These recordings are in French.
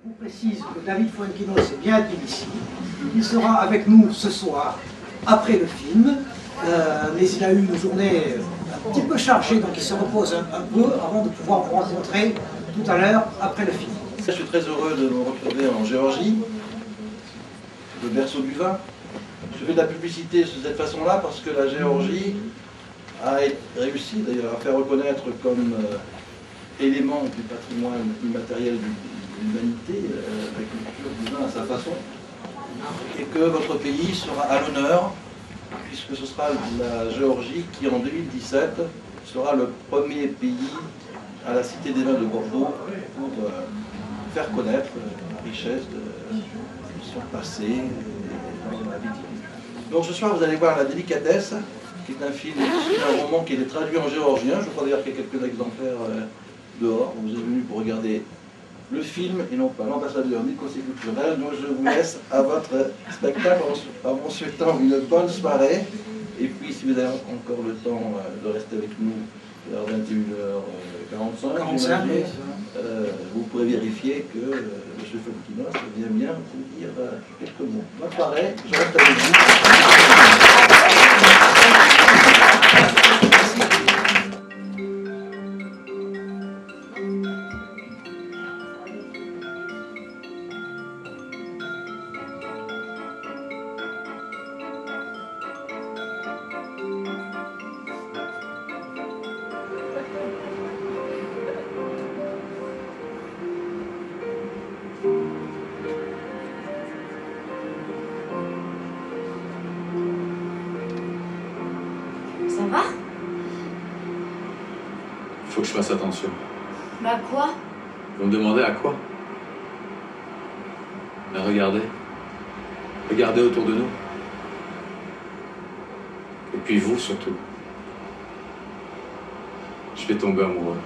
On précise que David Fuenquinos est bien ici. Il sera avec nous ce soir, après le film, mais il a eu une journée un petit peu chargée, donc il se repose un peu avant de pouvoir vous rencontrer tout à l'heure, après le film. Je suis très heureux de me retrouver en Géorgie, le berceau du vin. Je fais de la publicité de cette façon-là parce que la Géorgie a réussi d'ailleurs à faire reconnaître comme élément du patrimoine immatériel de l'humanité, la culture du vin à sa façon, et que votre pays sera à l'honneur, puisque ce sera la Géorgie qui en 2017 sera le premier pays à la Cité des vins de Bordeaux pour faire connaître la richesse de son passé dans la viticulture. Donc ce soir vous allez voir La Délicatesse, qui est un film, un roman qui est traduit en géorgien. Je crois d'ailleurs qu'il y a quelques exemplaires dehors. Vous êtes venus pour regarder le film et non pas l'ambassadeur ni le conseil culturel. Donc je vous laisse à votre spectacle en vous souhaitant une bonne soirée. Et puis si vous avez encore le temps de rester avec nous vers 21h45, vous pourrez vérifier que M. Fuenquinos vient bien vous dire quelques mots. Bonne soirée, je reste avec vous. Ça va? Faut que je fasse attention. Bah quoi? Vous me demandez à quoi? À regarder. Regardez autour de nous. Et puis vous surtout. Je vais tomber amoureux.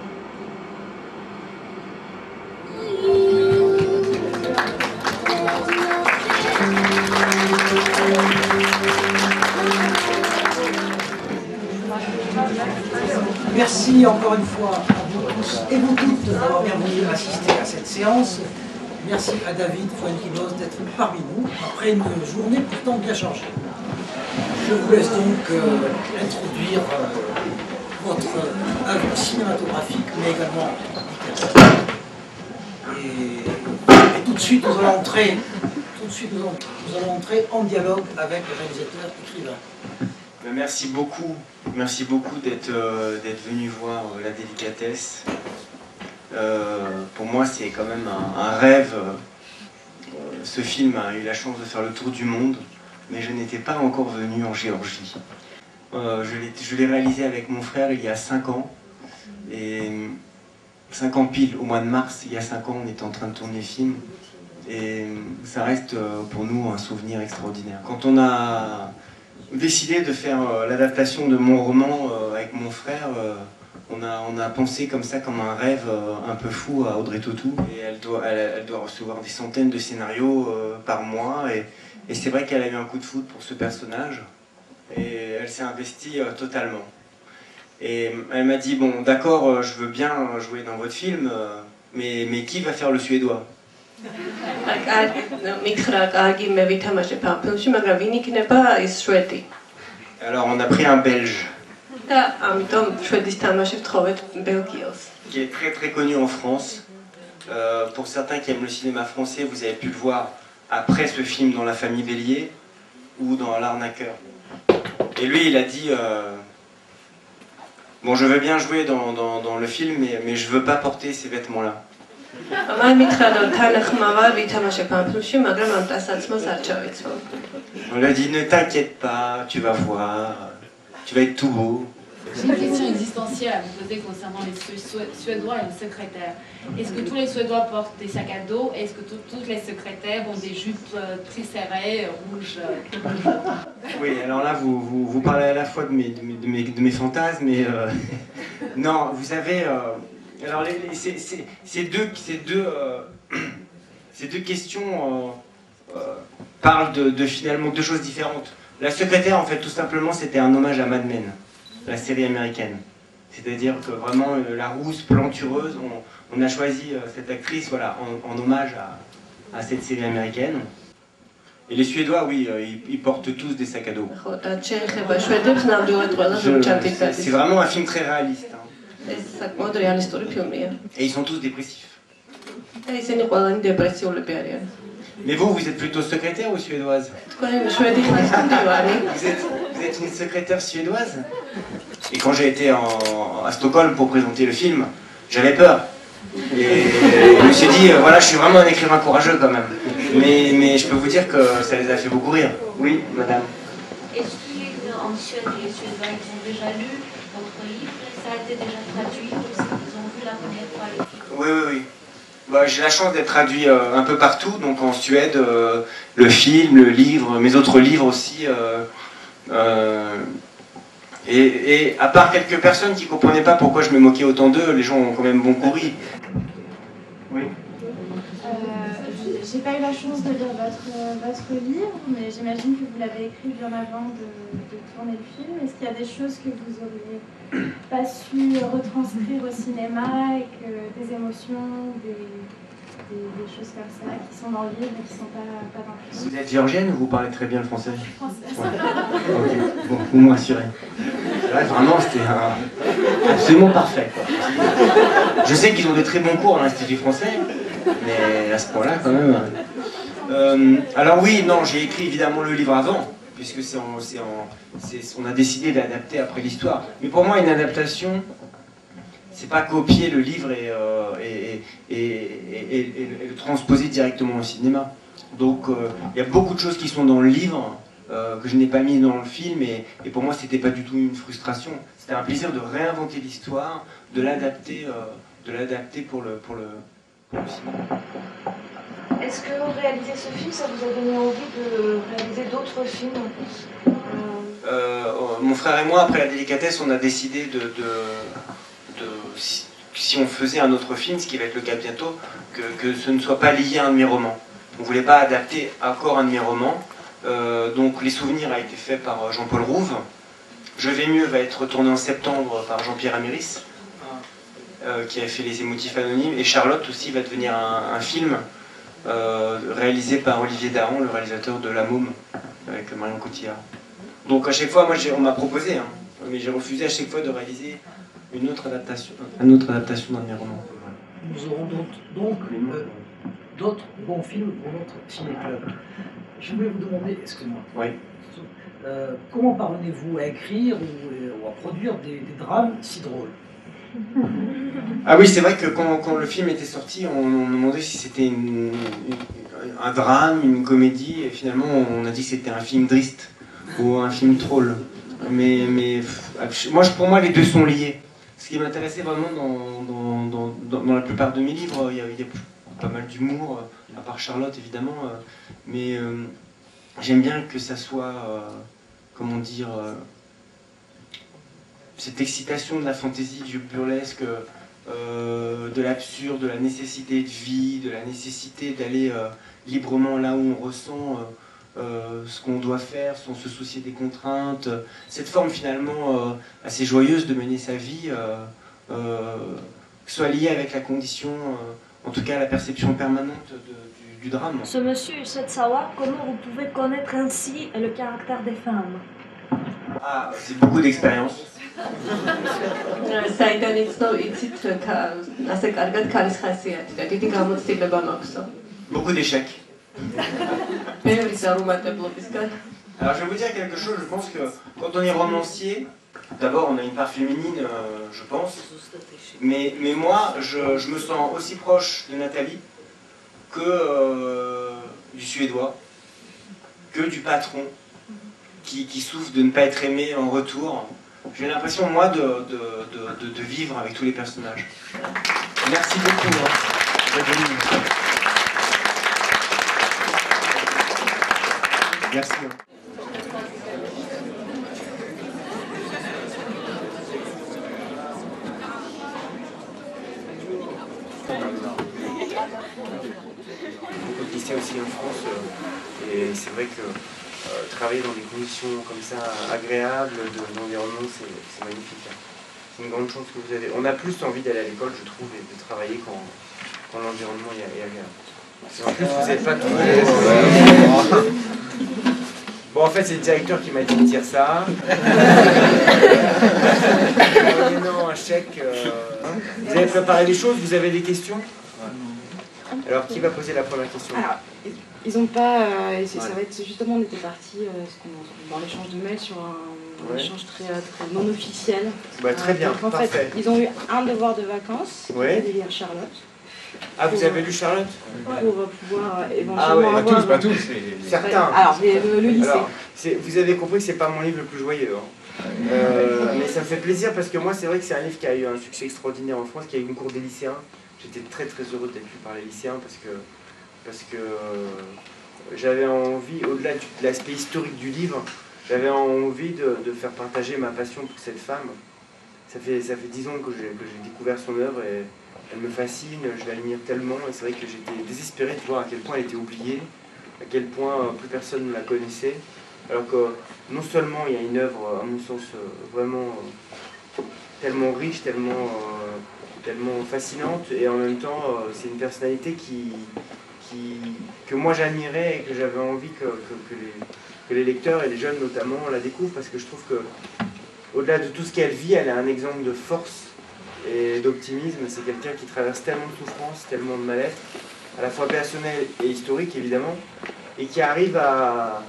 Merci encore une fois à vous tous et vous toutes d'avoir bien voulu assister à cette séance. Merci à David Fuenquinos d'être parmi nous après une journée pourtant bien chargée. Je vous laisse donc introduire votre œuvre cinématographique, mais également littéraire. Et tout de suite, nous allons entrer en dialogue avec le réalisateur écrivain. Merci beaucoup d'être venu voir La Délicatesse. Pour moi, c'est quand même un rêve. Ce film a eu la chance de faire le tour du monde, mais je n'étais pas encore venu en Géorgie. Je l'ai réalisé avec mon frère il y a 5 ans. Et 5 ans pile, au mois de mars, il y a 5 ans, on était en train de tourner le film. Et ça reste pour nous un souvenir extraordinaire. Quand on a décidé de faire l'adaptation de mon roman avec mon frère, on a pensé comme ça, comme un rêve un peu fou à Audrey Tautou. Et elle doit recevoir des centaines de scénarios par mois. Et c'est vrai qu'elle a eu un coup de foudre pour ce personnage. Et elle s'est investie totalement. Et elle m'a dit, bon d'accord, je veux bien jouer dans votre film, mais qui va faire le suédois? Alors on a pris un Belge qui est très très connu en France. Pour certains qui aiment le cinéma français, vous avez pu le voir après ce film dans La Famille Bélier ou dans L'Arnaqueur. Et lui il a dit bon, je veux bien jouer dans le film, mais je veux pas porter ces vêtements-là. On lui a dit, ne t'inquiète pas, tu vas voir, tu vas être tout beau. J'ai une question existentielle à vous poser concernant les Suédois et les secrétaires. Est-ce que tous les Suédois portent des sacs à dos? Est-ce que toutes les secrétaires ont des jupes très serrées, rouges? Oui, alors là, vous parlez à la fois de mes fantasmes, mais non, vous savez, alors ces deux questions parlent de finalement deux choses différentes. La secrétaire, en fait, tout simplement, c'était un hommage à Mad Men, la série américaine. C'est-à-dire que vraiment la rousse plantureuse, on a choisi cette actrice voilà, en hommage à cette série américaine. Et les Suédois, oui, ils portent tous des sacs à dos. C'est vraiment un film très réaliste. Hein. Et ils sont tous dépressifs. Mais vous êtes plutôt secrétaire ou suédoise? Vous êtes une secrétaire suédoise? Et quand j'ai été à Stockholm pour présenter le film, j'avais peur. Et je me suis dit, voilà, je suis vraiment un écrivain courageux quand même. Mais je peux vous dire que ça les a fait beaucoup rire. Oui, madame. Est-ce que en Suède, les Suédois ils ont déjà lu votre livre? Ça a été déjà traduit aussi? Ils ont vu la première fois le film? Oui. Bah, j'ai la chance d'être traduit un peu partout, donc en Suède, le film, le livre, mes autres livres aussi. Et à part quelques personnes qui ne comprenaient pas pourquoi je me moquais autant d'eux, les gens ont quand même beaucoup ri. Oui. J'ai pas eu la chance de lire votre livre, mais j'imagine que vous l'avez écrit bien avant de tourner le film. Est-ce qu'il y a des choses que vous auriez pas su retranscrire au cinéma et que des émotions, des choses comme ça qui sont dans le livre et qui sont pas dans le film? Vous êtes géorgienne ou vous parlez très bien le français? Français. Ouais. Ok, bon, vous me rassurez. Là, vraiment, c'était absolument parfait. Quoi. Je sais qu'ils ont de très bons cours à l'Institut français, mais à ce point-là, quand même. Alors oui, non, j'ai écrit évidemment le livre avant, puisque on a décidé d'adapter après l'histoire. Mais pour moi, une adaptation, c'est pas copier le livre et le transposer directement au cinéma. Donc il y a beaucoup de choses qui sont dans le livre que je n'ai pas mis dans le film et pour moi c'était pas du tout une frustration. C'était un plaisir de réinventer l'histoire, de l'adapter pour le cinéma. Est-ce que réaliser ce film, ça vous a donné envie de réaliser d'autres films en plus? Mon frère et moi, après La Délicatesse, on a décidé si on faisait un autre film, ce qui va être le cas bientôt, que ce ne soit pas lié à un de mes romans. On ne voulait pas adapter encore un de mes romans. Donc Les Souvenirs a été fait par Jean-Paul Rouve. Je vais mieux va être tourné en septembre par Jean-Pierre Améris, qui a fait Les Émotifs Anonymes. Et Charlotte aussi va devenir un film réalisé par Olivier Dahan, le réalisateur de La Môme, avec Marion Cotillard. Donc à chaque fois, moi on m'a proposé, hein, mais j'ai refusé à chaque fois de réaliser une autre adaptation d'un de mes romans. Nous aurons donc d'autres bons films pour notre ciné-club. Je voulais vous demander, excusez-moi, Oui. Comment parvenez-vous à écrire ou à produire des drames si drôles? Ah oui, c'est vrai que quand le film était sorti, on me demandait si c'était un drame, une comédie, et finalement on a dit que c'était un film triste ou un film troll. Mais pour moi les deux sont liés. Ce qui m'intéressait vraiment dans la plupart de mes livres, il y a pas mal d'humour, à part Charlotte évidemment, mais j'aime bien que ça soit, comment dire, cette excitation de la fantaisie, du burlesque, de l'absurde, de la nécessité de vie, de la nécessité d'aller librement là où on ressent ce qu'on doit faire sans se soucier des contraintes. Cette forme finalement assez joyeuse de mener sa vie, soit liée avec la condition, en tout cas la perception permanente du drame. Ce monsieur essaie de savoir comment vous pouvez connaître ainsi le caractère des femmes. Ah, c'est beaucoup d'expérience. Beaucoup d'échecs. Alors je vais vous dire quelque chose, je pense que quand on est romancier, d'abord on a une part féminine, je pense, mais moi je me sens aussi proche de Nathalie que du Suédois, que du patron qui souffre de ne pas être aimé en retour. J'ai l'impression moi de vivre avec tous les personnages. Merci beaucoup. Merci. Beaucoup de lycées aussi en France, et c'est vrai que travailler dans des conditions comme ça agréables d'environnement, c'est magnifique. C'est une grande chance que vous avez. On a plus envie d'aller à l'école, je trouve, et de travailler quand l'environnement est agréable. En plus, vous n'êtes pas tous. Bon, en fait, c'est le directeur qui m'a dit de dire ça. Non, un chèque. Vous avez préparé les choses, vous avez des questions? Alors, qui va poser la première question? Alors, ils n'ont pas. Ça va être justement, on était parti dans l'échange de mails sur un échange très non officiel. Bah, très bien, en parfait. fait, ils ont eu un devoir de vacances, Ouais. de lire Charlotte. Ah, vous avez lu Charlotte? Pour pouvoir éventuellement avoir... Pas tous, certains. Alors, le lycée. Alors, vous avez compris que c'est pas mon livre le plus joyeux. Hein. Mais ça me fait plaisir parce que moi, c'est vrai que c'est un livre qui a eu un succès extraordinaire en France, qui a eu une cour des lycéens. J'étais très très heureux d'être lu par les lycéens parce que j'avais envie, au-delà de l'aspect historique du livre, j'avais envie de faire partager ma passion pour cette femme. Ça fait 10 ans que j'ai découvert son œuvre et elle me fascine, je l'admire tellement et c'est vrai que j'étais désespéré de voir à quel point elle était oubliée, à quel point plus personne ne la connaissait, alors que non seulement il y a une œuvre, à mon sens, vraiment tellement riche, tellement fascinante, et en même temps c'est une personnalité que moi j'admirais et que j'avais envie que les lecteurs et les jeunes notamment la découvrent, parce que je trouve que au-delà de tout ce qu'elle vit, elle est un exemple de force et d'optimisme. C'est quelqu'un qui traverse tellement de souffrances, tellement de mal-être, à la fois personnel et historique évidemment, et qui arrive à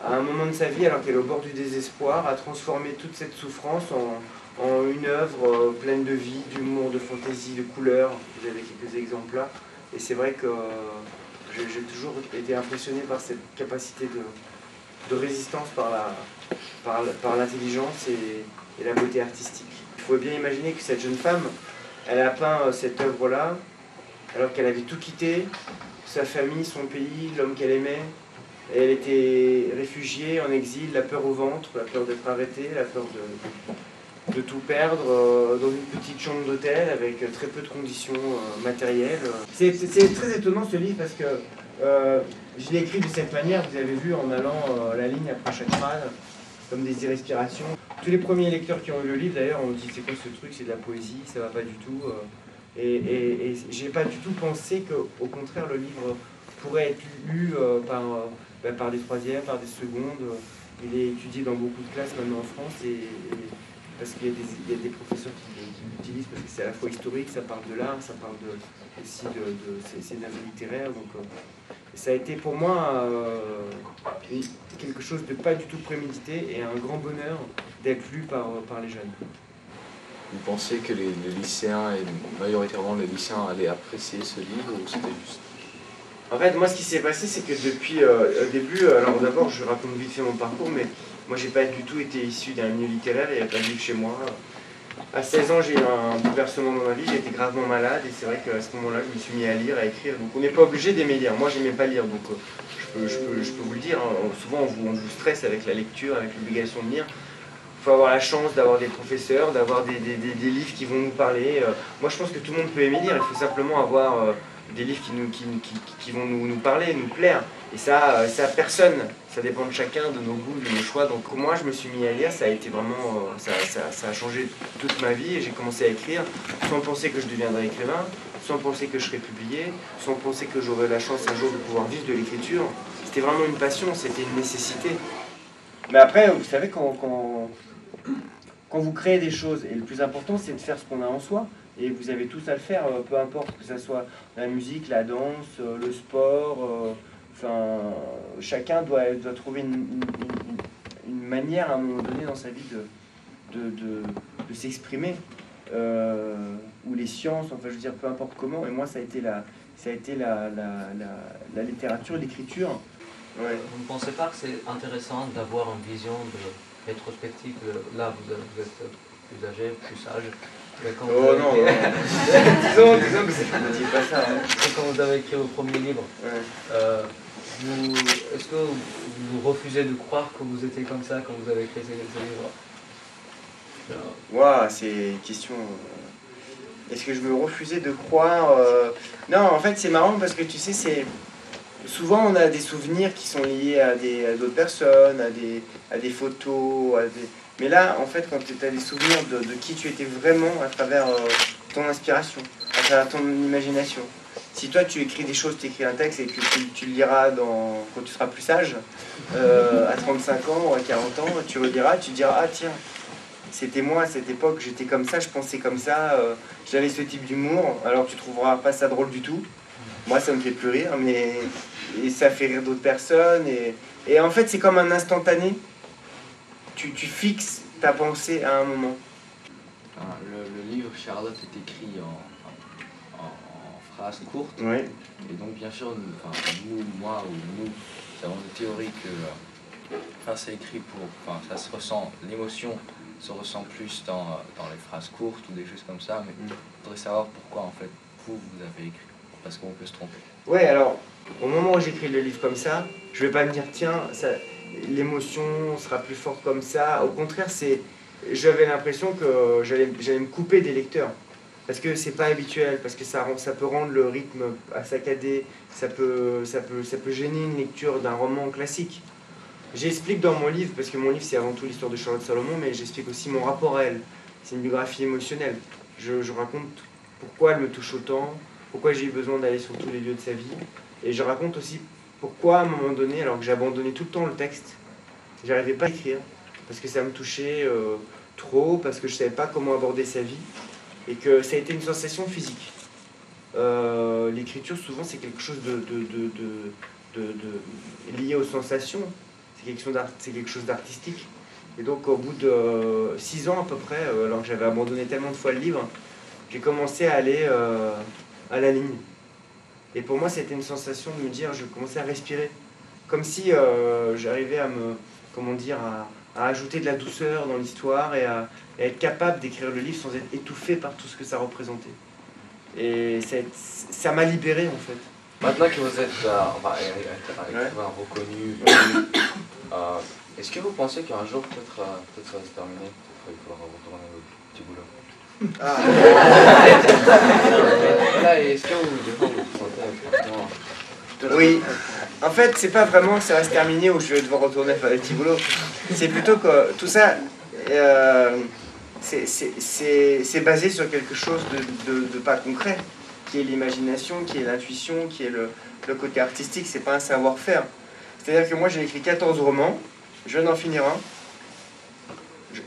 un moment de sa vie, alors qu'elle est au bord du désespoir, à transformer toute cette souffrance en une œuvre pleine de vie, d'humour, de fantaisie, de couleurs. Vous avez quelques exemples là, et c'est vrai que j'ai toujours été impressionné par cette capacité de résistance par l'intelligence et la beauté artistique. Il faut bien imaginer que cette jeune femme, elle a peint cette œuvre-là alors qu'elle avait tout quitté, sa famille, son pays, l'homme qu'elle aimait. Et elle était réfugiée, en exil, la peur au ventre, la peur d'être arrêtée, la peur de tout perdre, dans une petite chambre d'hôtel avec très peu de conditions matérielles. C'est très étonnant ce livre parce que je l'ai écrit de cette manière, vous avez vu, en allant la ligne après chaque phrase, comme des irrespirations. Tous les premiers lecteurs qui ont eu le livre d'ailleurs ont dit c'est quoi ce truc, c'est de la poésie, ça va pas du tout. Et j'ai pas du tout pensé qu'au contraire le livre pourrait être lu par des troisièmes, par des secondes. Il est étudié dans beaucoup de classes maintenant en France parce qu'il y a des professeurs qui l'utilisent parce que c'est à la fois historique, ça parle de l'art, ça parle aussi c'est une œuvre littéraire. Donc, ça a été pour moi quelque chose de pas du tout prémédité et un grand bonheur d'être lu par les jeunes. Vous pensez que les lycéens, et majoritairement les lycéens, allaient apprécier ce livre ou c'était juste... En fait, moi, ce qui s'est passé, c'est que depuis le début, alors d'abord, je raconte vite fait mon parcours, mais moi, j'ai pas du tout été issu d'un milieu littéraire, il n'y a pas de livre chez moi. À 16 ans, j'ai eu un bouleversement dans ma vie, j'ai été gravement malade, et c'est vrai qu'à ce moment-là, je me suis mis à lire, à écrire. Donc, on n'est pas obligé d'aimer lire. Moi, j'aimais pas lire, donc je peux vous le dire. Hein. Souvent, on vous stresse avec la lecture, avec l'obligation de lire. Il faut avoir la chance d'avoir des professeurs, d'avoir des livres qui vont nous parler. Moi, je pense que tout le monde peut aimer lire, il faut simplement avoir des livres qui vont nous parler, nous plaire. Et ça, personne, ça dépend de chacun, de nos goûts, de nos choix. Donc moi, je me suis mis à lire, ça a été vraiment, ça a changé toute ma vie. Et j'ai commencé à écrire sans penser que je deviendrais écrivain, sans penser que je serais publié, sans penser que j'aurais la chance un jour de pouvoir vivre de l'écriture. C'était vraiment une passion, c'était une nécessité. Mais après, vous savez, quand vous créez des choses, et le plus important, c'est de faire ce qu'on a en soi. Et vous avez tous à le faire, peu importe que ce soit la musique, la danse, le sport. Enfin, chacun doit trouver une manière à un moment donné dans sa vie de s'exprimer. Ou les sciences, enfin je veux dire, peu importe comment. Et moi, ça a été la littérature, l'écriture. Ouais. Vous ne pensez pas que c'est intéressant d'avoir une vision de rétrospective? Là, vous êtes plus âgé, plus sage. Oh non, disons que c'est pas ça. Hein. Quand vous avez écrit votre premier livre, ouais. Est-ce que vous refusez de croire que vous étiez comme ça quand vous avez écrit ces livres? Waouh, c'est une question... Est-ce que je me refusais de croire Non, en fait, c'est marrant parce que tu sais, c'est... Souvent, on a des souvenirs qui sont liés à d'autres personnes, à des photos, Mais là, en fait, quand tu as des souvenirs de qui tu étais vraiment à travers ton inspiration, à travers ton imagination. Si toi tu écris des choses, tu écris un texte et que tu le liras quand tu seras plus sage, à 35 ans ou à 40 ans, tu reliras, tu te diras, ah tiens, c'était moi à cette époque, j'étais comme ça, je pensais comme ça, j'avais ce type d'humour, alors tu trouveras pas ça drôle du tout. Moi ça me fait plus rire, mais et ça fait rire d'autres personnes. Et en fait c'est comme un instantané, tu fixes ta pensée à un moment. Le livre Charlotte est écrit en phrases courtes. Oui. Et donc bien sûr, moi ou nous, nous avons une théorie que c'est écrit pour... ça se ressent, l'émotion se ressent plus dans les phrases courtes ou des choses comme ça, mais il faudrait savoir pourquoi en fait vous avez écrit, parce qu'on peut se tromper. Ouais, alors au moment où j'écris le livre comme ça, je vais pas me dire tiens, l'émotion sera plus forte comme ça. Au contraire, j'avais l'impression que j'allais me couper des lecteurs. Parce que c'est pas habituel, parce que ça peut rendre le rythme à saccadé, ça peut gêner une lecture d'un roman classique. J'explique dans mon livre, parce que mon livre c'est avant tout l'histoire de Charlotte Salomon, mais j'explique aussi mon rapport à elle. C'est une biographie émotionnelle. Je raconte pourquoi elle me touche autant, pourquoi j'ai eu besoin d'aller sur tous les lieux de sa vie, et je raconte aussi pourquoi à un moment donné, alors que j'ai abandonné tout le temps le texte, j'arrivais pas à écrire, parce que ça me touchait trop, parce que je savais pas comment aborder sa vie. Et que ça a été une sensation physique. L'écriture, souvent, c'est quelque chose lié aux sensations. C'est quelque chose d'artistique. Et donc, au bout de 6 ans à peu près, alors que j'avais abandonné tellement de fois le livre, j'ai commencé à aller à la ligne. Et pour moi, c'était une sensation de me dire, je commençais à respirer. Comme si j'arrivais à à ajouter de la douceur dans l'histoire et à être capable d'écrire le livre sans être étouffé par tout ce que ça représentait. Et ça m'a libéré en fait. Maintenant que vous êtes écrivain reconnu, est-ce que vous pensez qu'un jour peut-être ça va se terminer, peut-être il faudra retourner au petit boulot? Est-ce que vous sentez Oui, en fait, c'est pas vraiment que ça va se terminer ou je vais devoir retourner faire le petit boulot. C'est plutôt que tout ça, c'est basé sur quelque chose de pas concret, qui est l'imagination, qui est l'intuition, qui est le côté artistique, c'est pas un savoir-faire. C'est-à-dire que moi j'ai écrit 14 romans, je viens d'en finir un.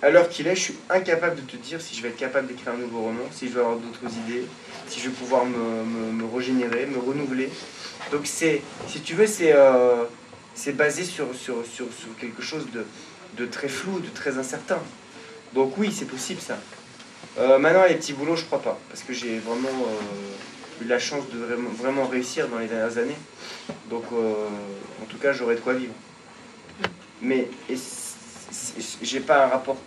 À l'heure qu'il est, je suis incapable de te dire si je vais être capable d'écrire un nouveau roman, si je vais avoir d'autres idées, si je vais pouvoir me régénérer, me renouveler. Donc si tu veux, c'est basé sur quelque chose de très flou, de très incertain. Donc oui, c'est possible ça. Maintenant, les petits boulots, je crois pas, parce que j'ai vraiment eu la chance de vraiment réussir dans les dernières années. Donc en tout cas, j'aurai de quoi vivre. Mais j'ai pas un rapport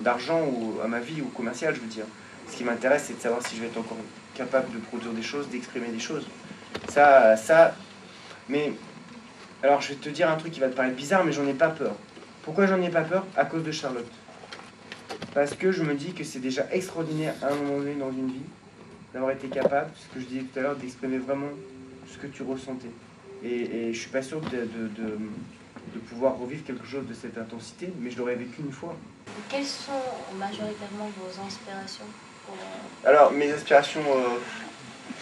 d'argent à ma vie ou commercial, je veux dire. Ce qui m'intéresse, c'est de savoir si je vais être encore capable de produire des choses, d'exprimer des choses. Mais alors je vais te dire un truc qui va te paraître bizarre, mais j'en ai pas peur. Pourquoi j'en ai pas peur? À cause de Charlotte. Parce que je me dis que c'est déjà extraordinaire à un moment donné dans une vie d'avoir été capable, ce que je disais tout à l'heure, d'exprimer vraiment ce que tu ressentais. Et je suis pas sûr de pouvoir revivre quelque chose de cette intensité, mais je l'aurais vécu une fois. Quelles sont majoritairement vos inspirations Alors, mes inspirations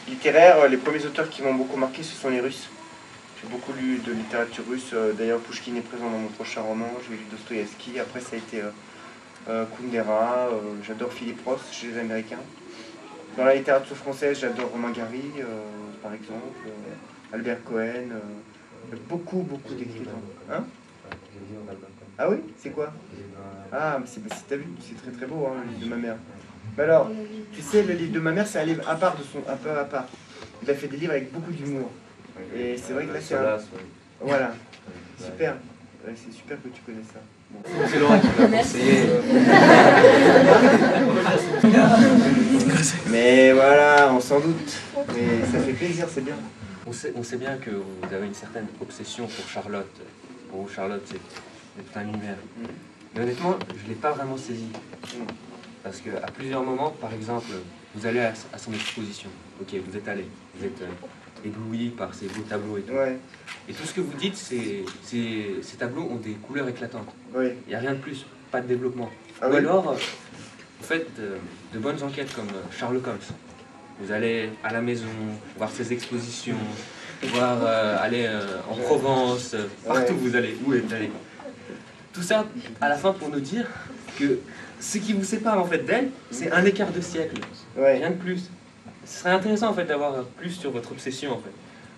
littéraires, les premiers auteurs qui m'ont beaucoup marqué, ce sont les Russes. J'ai beaucoup lu de littérature russe, d'ailleurs Pouchkine est présent dans mon prochain roman, j'ai lu Dostoïevski, après ça a été Kundera, j'adore Philippe Roth chez les Américains. Dans la littérature française, j'adore Romain Gary, par exemple, Albert Cohen, beaucoup d'écrivains. Hein? Ah oui? C'est quoi? Ah, mais t'as vu, c'est très très beau, hein, le livre de ma mère. Mais alors, tu sais, le livre de ma mère, c'est un livre à part un peu à part. Il a fait des livres avec beaucoup d'humour. Et c'est vrai que là, c'est un... Voilà, super. Ouais, c'est super que tu connais ça. Bon. C'est Laura qui m'a conseillé. Mais voilà, on s'en doute. Mais ça fait plaisir, c'est bien. On sait bien que vous avez une certaine obsession pour Charlotte. Pour vous, Charlotte, c'est tout un univers. Mais honnêtement, je ne l'ai pas vraiment saisi. Parce qu'à plusieurs moments, par exemple, vous allez à son exposition. Ok, vous êtes allé. Vous êtes ébloui par ces beaux tableaux et tout. Ouais. Et tout ce que vous dites, ces tableaux ont des couleurs éclatantes. Oui. Il n'y a rien de plus, pas de développement. Ou alors, vous faites de bonnes enquêtes comme Sherlock Holmes. Vous allez à la maison, voir ses expositions, voir aller en Provence, partout vous allez, où est allé. Tout ça, à la fin, pour nous dire que ce qui vous sépare en fait d'elle, c'est un écart de siècle, rien de plus. Ce serait intéressant en fait d'avoir plus sur votre obsession en fait.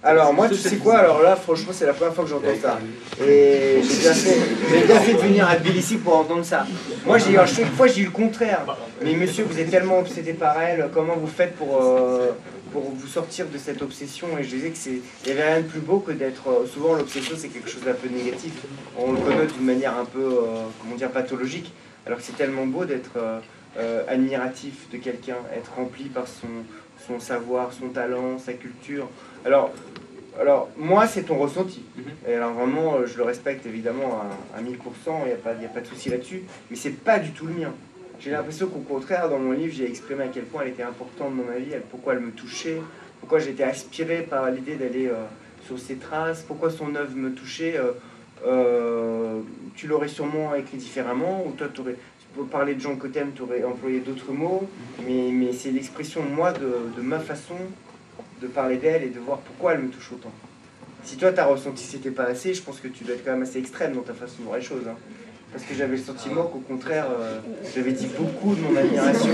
Alors moi tu sais quoi, alors là franchement c'est la première fois que j'entends ça. Et j'ai bien fait de venir à Tbilissi pour entendre ça. Moi chaque fois j'ai eu le contraire. Mais monsieur vous êtes tellement obsédé par elle, comment vous faites pour vous sortir de cette obsession? Et je disais que il n'y avait rien de plus beau que d'être... souvent l'obsession c'est quelque chose d'un peu négatif. On le connote d'une manière un peu, comment dire, pathologique. Alors que c'est tellement beau d'être admiratif de quelqu'un, être rempli par son savoir, son talent, sa culture. Alors moi, c'est ton ressenti. Et alors vraiment, je le respecte évidemment à 1000%, il n'y a pas de souci là-dessus, mais c'est pas du tout le mien. J'ai l'impression qu'au contraire, dans mon livre, j'ai exprimé à quel point elle était importante dans ma vie, pourquoi elle me touchait, pourquoi j'étais aspiré par l'idée d'aller sur ses traces, pourquoi son œuvre me touchait. Tu l'aurais sûrement écrit différemment, ou toi, pour parler de gens que t'aimes, tu aurais employé d'autres mots, mais c'est l'expression, moi, de ma façon de parler d'elle et de voir pourquoi elle me touche autant. Si toi t'as ressenti que c'était pas assez, je pense que tu dois être quand même assez extrême dans ta façon de voir les choses. Hein. Parce que j'avais le sentiment qu'au contraire, j'avais dit beaucoup de mon admiration.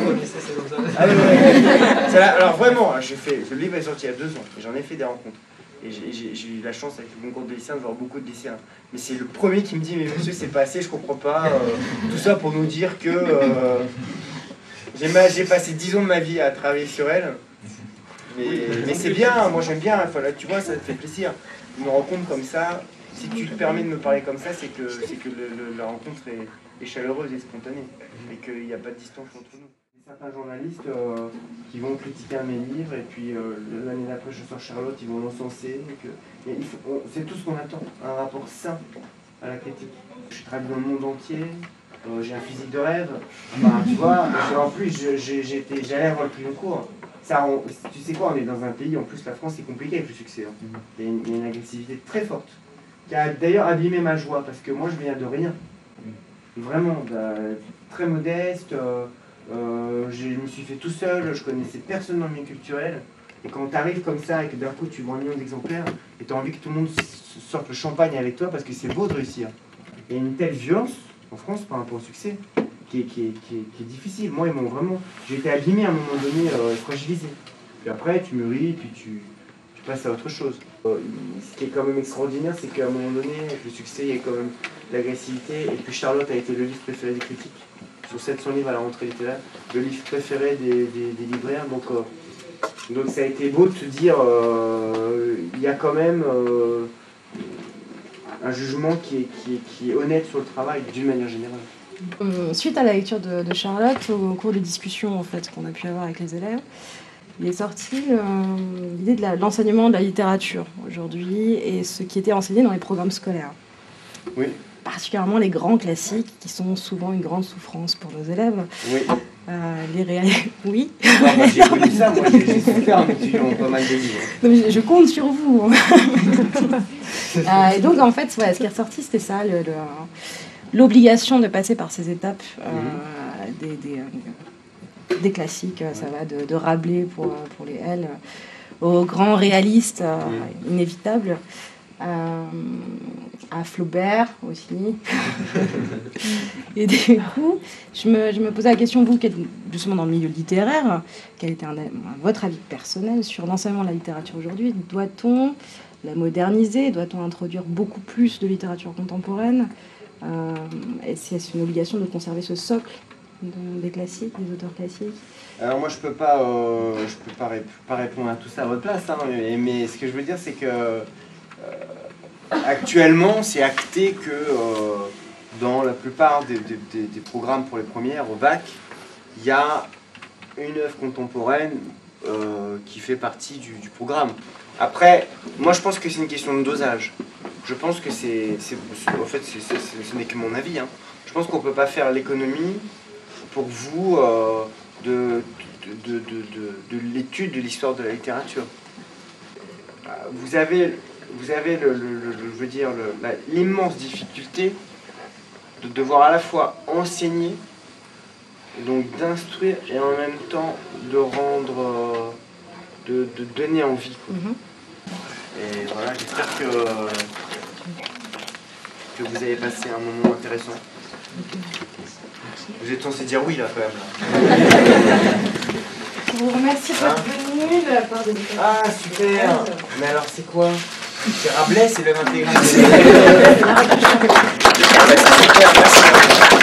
Ah ouais. Alors vraiment, le livre est sorti il y a 2 ans, et j'en ai fait des rencontres. Et j'ai eu la chance avec mon groupe de lycéens de voir beaucoup de lycéens. Mais c'est le premier qui me dit, mais monsieur c'est pas assez, je comprends pas. Tout ça pour nous dire que j'ai passé 10 ans de ma vie à travailler sur elle. Mais c'est bien, moi j'aime bien, enfin, là, tu vois, ça te fait plaisir. Je me rends compte comme ça, si tu te permets de me parler comme ça, c'est que la rencontre est chaleureuse et spontanée, et qu'il n'y a pas de distance entre nous. Il y a certains journalistes qui vont critiquer un de mes livres, et puis l'année d'après je sors Charlotte, ils vont l'encenser. C'est tout ce qu'on attend, un rapport sain à la critique. Je travaille dans le monde entier, j'ai un physique de rêve, enfin, tu vois, en plus j'allais avoir le prix Goncourt. Tu sais quoi, on est dans un pays, en plus la France c'est compliqué avec le succès. Hein. Il y a une agressivité très forte, qui a d'ailleurs abîmé ma joie, parce que moi je viens de rien. Vraiment, très modeste, je me suis fait tout seul, je connaissais personne dans le milieu culturel. Et quand tu arrives comme ça et que d'un coup tu vends 1 million d'exemplaires, et tu as envie que tout le monde sorte le champagne avec toi, parce que c'est beau de réussir. Il y a une telle violence en France par rapport au succès. Qui est difficile. Moi, j'ai été abîmé à un moment donné, fragilisé. Puis après, tu mûris, puis tu passes à autre chose. Ce qui est quand même extraordinaire, c'est qu'à un moment donné, avec le succès, il y a quand même l'agressivité. Et puis Charlotte a été le livre préféré des critiques. Sur 700 livres à la rentrée littéraire, le livre préféré des libraires. Donc ça a été beau de te dire, il y a quand même un jugement qui est honnête sur le travail, d'une manière générale. Suite à la lecture de Charlotte, au cours des discussions en fait, qu'on a pu avoir avec les élèves, il est sorti l'idée de l'enseignement de la littérature aujourd'hui et ce qui était enseigné dans les programmes scolaires. Oui. Particulièrement les grands classiques qui sont souvent une grande souffrance pour nos élèves. Oui. Oui. J'ai connu ça, moi j'ai souffert en étudiant pas mal de livres. Non, je compte sur vous. Et donc en fait, ce qui est ressorti, c'était ça, l'obligation de passer par ces étapes des classiques, ça va de Rabelais pour les L aux grands réalistes inévitables, à Flaubert aussi. Et du coup, je me posais la question, vous qui êtes justement dans le milieu littéraire, quel était votre avis personnel sur l'enseignement de la littérature aujourd'hui? Doit-on la moderniser? Doit-on introduire beaucoup plus de littérature contemporaine? Est-ce une obligation de conserver ce socle des classiques, des auteurs classiques? Alors moi je peux pas répondre à tout ça à votre place, hein, mais ce que je veux dire c'est que actuellement c'est acté que dans la plupart des programmes pour les premières, au bac, il y a une œuvre contemporaine qui fait partie du programme. Après, moi je pense que c'est une question de dosage. Je pense que en fait, ce n'est que mon avis. Hein. Je pense qu'on ne peut pas faire l'économie pour vous de l'étude de l'histoire de la littérature. Vous avez l'immense difficulté de devoir à la fois enseigner donc d'instruire et en même temps de rendre, de donner envie. Quoi. Et voilà, j'espère que vous avez passé un moment intéressant. Vous êtes censé dire oui là quand même. Là. Je vous remercie de votre venue de la part de l'école. Ah super. Mais alors c'est quoi? C'est Rabelais, c'est le intégral. Super, merci.